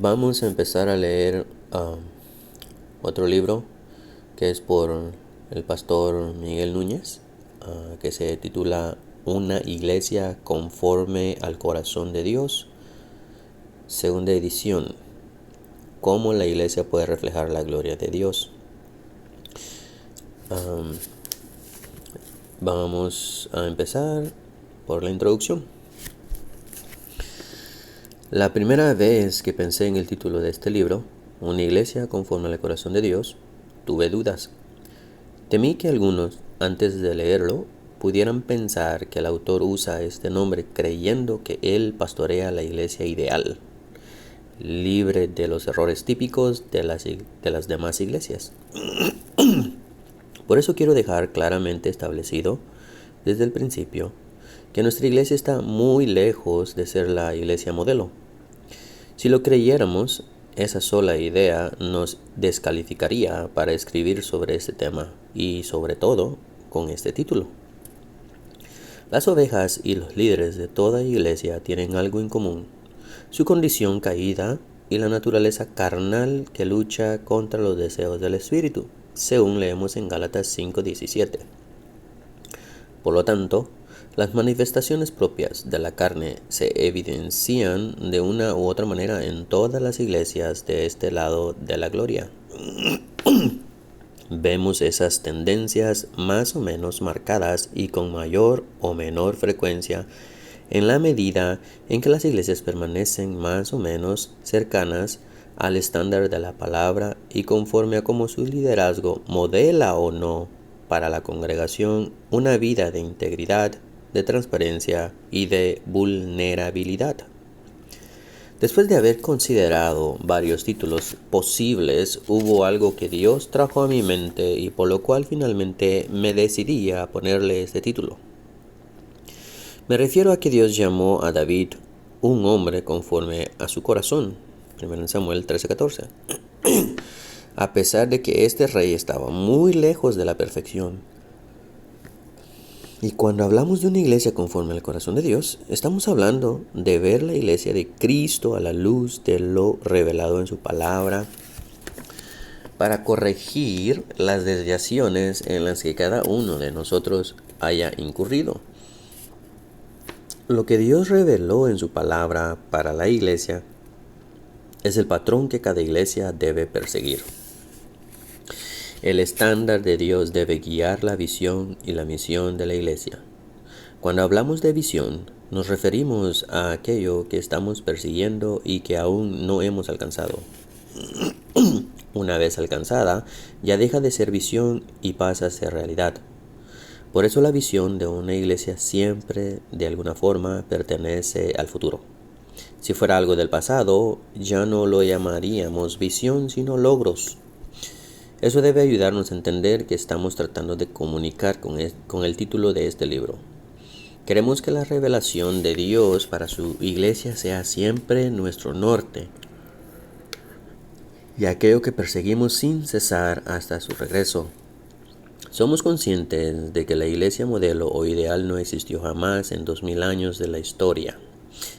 Vamos a empezar a leer otro libro que es por el pastor Miguel Núñez, que se titula Una iglesia conforme al corazón de Dios, segunda edición. Cómo la iglesia puede reflejar la gloria de Dios. Vamos a empezar por la introducción. La primera vez que pensé en el título de este libro, Una iglesia conforme al corazón de Dios, tuve dudas. Temí que algunos, antes de leerlo, pudieran pensar que el autor usa este nombre creyendo que él pastorea la iglesia ideal, libre de los errores típicos de las demás iglesias. Por eso quiero dejar claramente establecido desde el principio que nuestra iglesia está muy lejos de ser la iglesia modelo. Si lo creyéramos, esa sola idea nos descalificaría para escribir sobre este tema y sobre todo con este título. Las ovejas y los líderes de toda iglesia tienen algo en común: su condición caída y la naturaleza carnal que lucha contra los deseos del espíritu, según leemos en Gálatas 5:17. Por lo tanto, las manifestaciones propias de la carne se evidencian de una u otra manera en todas las iglesias de este lado de la gloria. Vemos esas tendencias más o menos marcadas y con mayor o menor frecuencia en la medida en que las iglesias permanecen más o menos cercanas al estándar de la palabra y conforme a cómo su liderazgo modela o no para la congregación una vida de integridad, de transparencia y de vulnerabilidad. Después de haber considerado varios títulos posibles, hubo algo que Dios trajo a mi mente y por lo cual finalmente me decidí a ponerle este título. Me refiero a que Dios llamó a David un hombre conforme a su corazón, 1 Samuel 13:14. A pesar de que este rey estaba muy lejos de la perfección. Y cuando hablamos de una iglesia conforme al corazón de Dios, estamos hablando de ver la iglesia de Cristo a la luz de lo revelado en su palabra, para corregir las desviaciones en las que cada uno de nosotros haya incurrido. Lo que Dios reveló en su palabra para la iglesia es el patrón que cada iglesia debe perseguir. El estándar de Dios debe guiar la visión y la misión de la iglesia. Cuando hablamos de visión, nos referimos a aquello que estamos persiguiendo y que aún no hemos alcanzado. Una vez alcanzada, ya deja de ser visión y pasa a ser realidad. Por eso la visión de una iglesia siempre, de alguna forma, pertenece al futuro. Si fuera algo del pasado, ya no lo llamaríamos visión, sino logros. Eso debe ayudarnos a entender que estamos tratando de comunicar con el título de este libro. Queremos que la revelación de Dios para su iglesia sea siempre nuestro norte y aquello que perseguimos sin cesar hasta su regreso. Somos conscientes de que la iglesia modelo o ideal no existió jamás en 2000 años de la historia,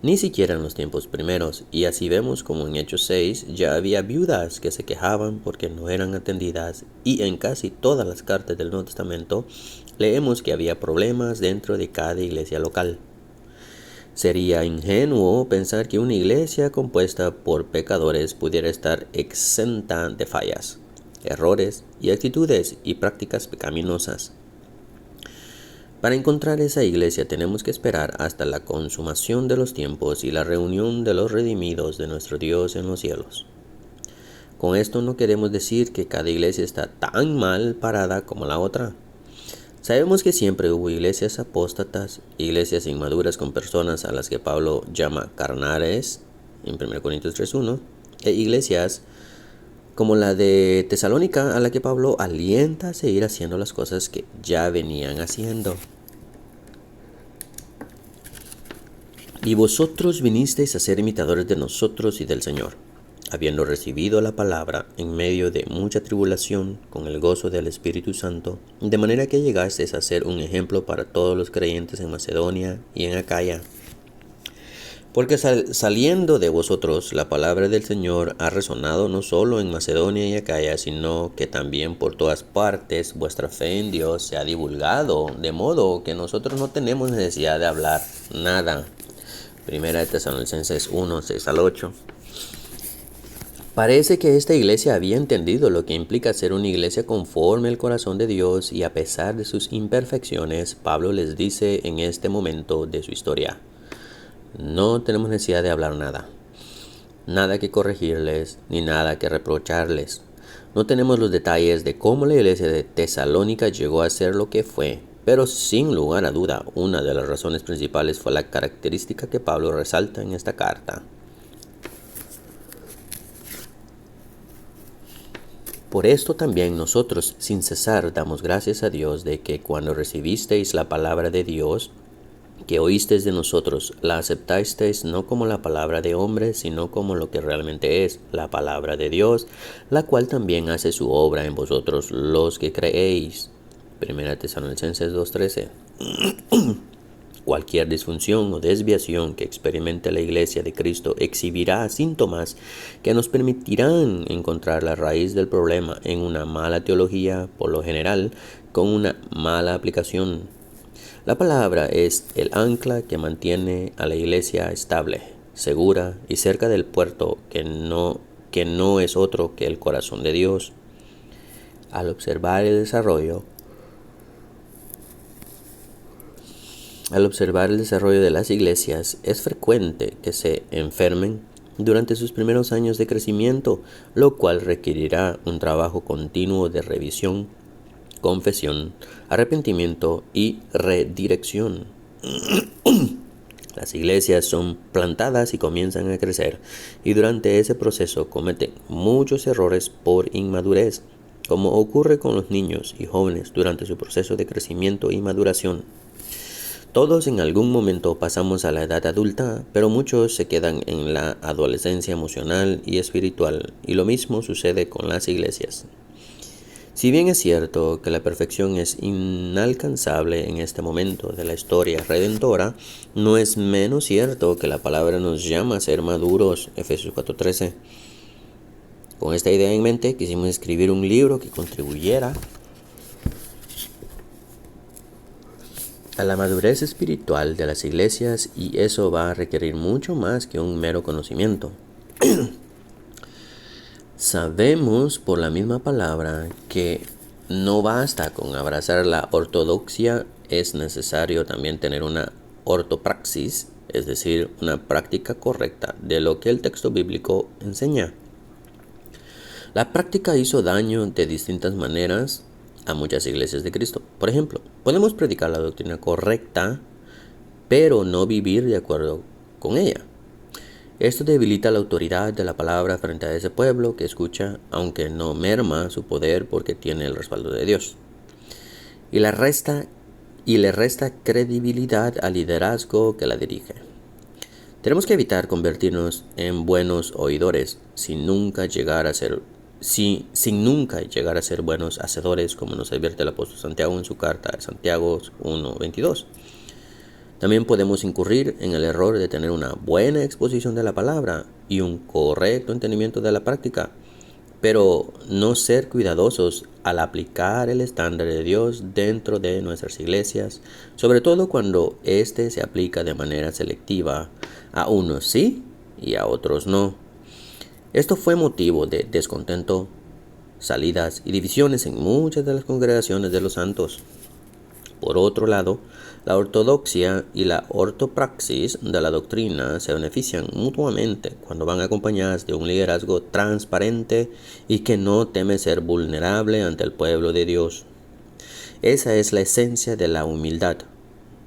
ni siquiera en los tiempos primeros, y así vemos como en Hechos 6 ya había viudas que se quejaban porque no eran atendidas, y en casi todas las cartas del Nuevo Testamento leemos que había problemas dentro de cada iglesia local. Sería ingenuo pensar que una iglesia compuesta por pecadores pudiera estar exenta de fallas, errores y actitudes y prácticas pecaminosas. Para encontrar esa iglesia tenemos que esperar hasta la consumación de los tiempos y la reunión de los redimidos de nuestro Dios en los cielos. Con esto no queremos decir que cada iglesia está tan mal parada como la otra. Sabemos que siempre hubo iglesias apóstatas, iglesias inmaduras con personas a las que Pablo llama carnales, en 1 Corintios 3:1, e iglesias como la de Tesalónica, a la que Pablo alienta a seguir haciendo las cosas que ya venían haciendo. Y vosotros vinisteis a ser imitadores de nosotros y del Señor, habiendo recibido la palabra en medio de mucha tribulación, con el gozo del Espíritu Santo, de manera que llegasteis a ser un ejemplo para todos los creyentes en Macedonia y en Acaya. Porque saliendo de vosotros la palabra del Señor ha resonado no solo en Macedonia y Acaya, sino que también por todas partes vuestra fe en Dios se ha divulgado, de modo que nosotros no tenemos necesidad de hablar nada. Primera de Tesalonicenses 1, 6 al 8. Parece que esta iglesia había entendido lo que implica ser una iglesia conforme al corazón de Dios, y a pesar de sus imperfecciones, Pablo les dice en este momento de su historia: no tenemos necesidad de hablar nada, nada que corregirles, ni nada que reprocharles. No tenemos los detalles de cómo la iglesia de Tesalónica llegó a ser lo que fue, pero sin lugar a duda, una de las razones principales fue la característica que Pablo resalta en esta carta. Por esto también nosotros, sin cesar, damos gracias a Dios de que cuando recibisteis la palabra de Dios, que oísteis de nosotros, la aceptasteis no como la palabra de hombre, sino como lo que realmente es, la palabra de Dios, la cual también hace su obra en vosotros los que creéis. Primera Tesalonicenses 2:13. Cualquier disfunción o desviación que experimente la Iglesia de Cristo exhibirá síntomas que nos permitirán encontrar la raíz del problema en una mala teología, por lo general, con una mala aplicación. La palabra es el ancla que mantiene a la Iglesia estable, segura y cerca del puerto que no es otro que el corazón de Dios. Al observar el desarrollo de las iglesias, es frecuente que se enfermen durante sus primeros años de crecimiento, lo cual requerirá un trabajo continuo de revisión, confesión, arrepentimiento y redirección. Las iglesias son plantadas y comienzan a crecer, y durante ese proceso cometen muchos errores por inmadurez, como ocurre con los niños y jóvenes durante su proceso de crecimiento y maduración. Todos en algún momento pasamos a la edad adulta, pero muchos se quedan en la adolescencia emocional y espiritual, y lo mismo sucede con las iglesias. Si bien es cierto que la perfección es inalcanzable en este momento de la historia redentora, no es menos cierto que la palabra nos llama a ser maduros, Efesios 4:13. Con esta idea en mente, quisimos escribir un libro que contribuyera a la madurez espiritual de las iglesias, y eso va a requerir mucho más que un mero conocimiento. Sabemos por la misma palabra que no basta con abrazar la ortodoxia, es necesario también tener una ortopraxis, es decir, una práctica correcta de lo que el texto bíblico enseña. La práctica hizo daño de distintas maneras a muchas iglesias de Cristo. Por ejemplo, podemos predicar la doctrina correcta, pero no vivir de acuerdo con ella. Esto debilita la autoridad de la palabra frente a ese pueblo que escucha, aunque no merma su poder porque tiene el respaldo de Dios. Y le resta credibilidad al liderazgo que la dirige. Tenemos que evitar convertirnos en buenos oidores sin nunca llegar a ser buenos hacedores, como nos advierte el apóstol Santiago en su carta de Santiago 1:22. También podemos incurrir en el error de tener una buena exposición de la palabra y un correcto entendimiento de la práctica, pero no ser cuidadosos al aplicar el estándar de Dios dentro de nuestras iglesias, sobre todo cuando éste se aplica de manera selectiva, a unos sí y a otros no. Esto fue motivo de descontento, salidas y divisiones en muchas de las congregaciones de los santos. Por otro lado, la ortodoxia y la ortopraxis de la doctrina se benefician mutuamente cuando van acompañadas de un liderazgo transparente y que no teme ser vulnerable ante el pueblo de Dios. Esa es la esencia de la humildad,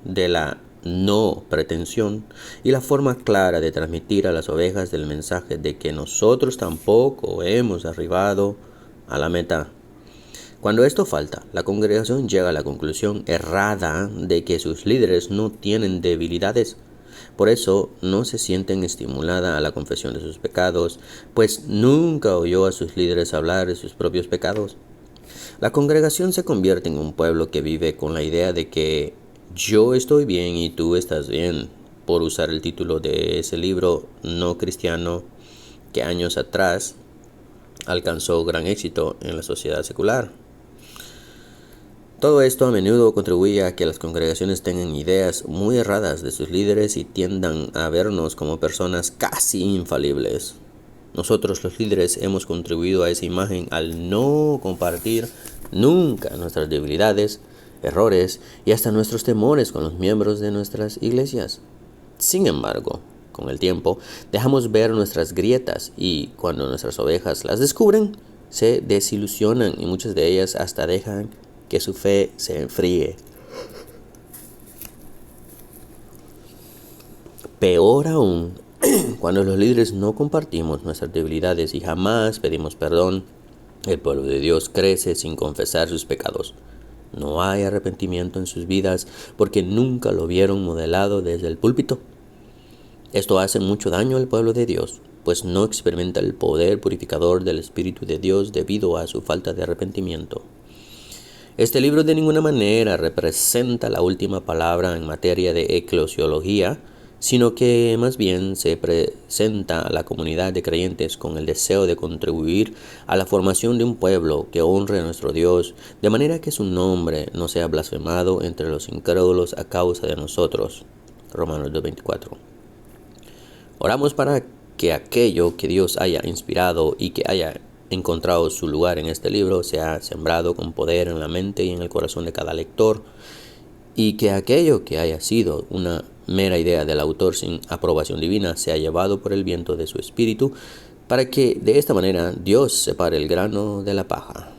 de la no pretensión y la forma clara de transmitir a las ovejas del mensaje de que nosotros tampoco hemos arribado a la meta. Cuando esto falta, la congregación llega a la conclusión errada de que sus líderes no tienen debilidades. Por eso no se sienten estimulada a la confesión de sus pecados, pues nunca oyó a sus líderes hablar de sus propios pecados. La congregación se convierte en un pueblo que vive con la idea de que yo estoy bien y tú estás bien. por usar el título de ese libro no cristiano que años atrás alcanzó gran éxito en la sociedad secular. Todo esto a menudo contribuye a que las congregaciones tengan ideas muy erradas de sus líderes y tiendan a vernos como personas casi infalibles. Nosotros los líderes hemos contribuido a esa imagen al no compartir nunca nuestras debilidades, errores y hasta nuestros temores con los miembros de nuestras iglesias. Sin embargo, con el tiempo, dejamos ver nuestras grietas y cuando nuestras ovejas las descubren, se desilusionan y muchas de ellas hasta dejan que su fe se enfríe. Peor aún, cuando los líderes no compartimos nuestras debilidades y jamás pedimos perdón, el pueblo de Dios crece sin confesar sus pecados. No hay arrepentimiento en sus vidas porque nunca lo vieron modelado desde el púlpito. Esto hace mucho daño al pueblo de Dios, pues no experimenta el poder purificador del Espíritu de Dios debido a su falta de arrepentimiento. Este libro de ninguna manera representa la última palabra en materia de eclesiología, sino que más bien se presenta a la comunidad de creyentes con el deseo de contribuir a la formación de un pueblo que honre a nuestro Dios, de manera que su nombre no sea blasfemado entre los incrédulos a causa de nosotros. Romanos 2:24. Oramos para que aquello que Dios haya inspirado y que haya encontrado su lugar en este libro sea sembrado con poder en la mente y en el corazón de cada lector, y que aquello que haya sido una mera idea del autor sin aprobación divina sea llevado por el viento de su espíritu, para que de esta manera Dios separe el grano de la paja.